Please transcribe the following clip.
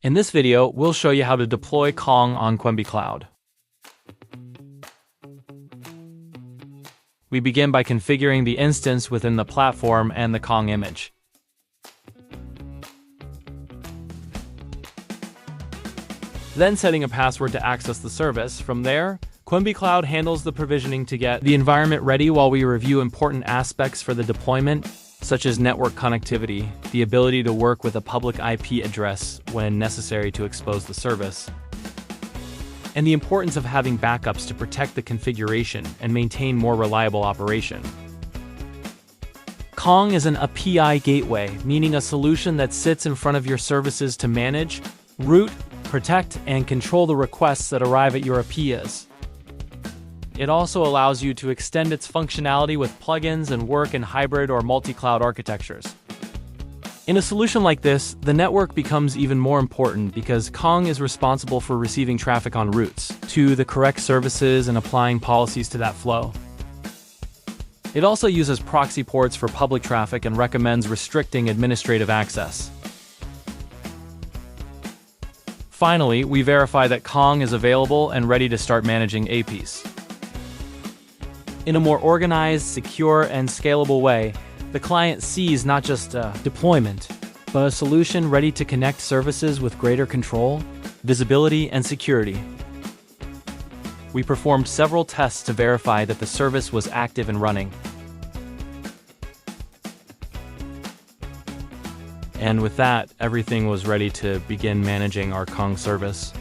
In this video, we'll show you how to deploy Kong on Cuemby Cloud. We begin by configuring the instance within the platform and the Kong image. Then setting a password to access the service. From there, Cuemby Cloud handles the provisioning to get the environment ready while we review important aspects for the deployment, such as network connectivity, the ability to work with a public IP address when necessary to expose the service, and the importance of having backups to protect the configuration and maintain more reliable operation. Kong is an API gateway, meaning a solution that sits in front of your services to manage, route, protect, and control the requests that arrive at your APIs. It also allows you to extend its functionality with plugins and work in hybrid or multi-cloud architectures. In a solution like this, the network becomes even more important because Kong is responsible for receiving traffic en routes to the correct services and applying policies to that flow. It also uses proxy ports for public traffic and recommends restricting administrative access. Finally, we verify that Kong is available and ready to start managing APIs. In a more organized, secure, and scalable way, the client sees not just a deployment, but a solution ready to connect services with greater control, visibility, and security. We performed several tests to verify that the service was active and running. And with that, everything was ready to begin managing our Kong service.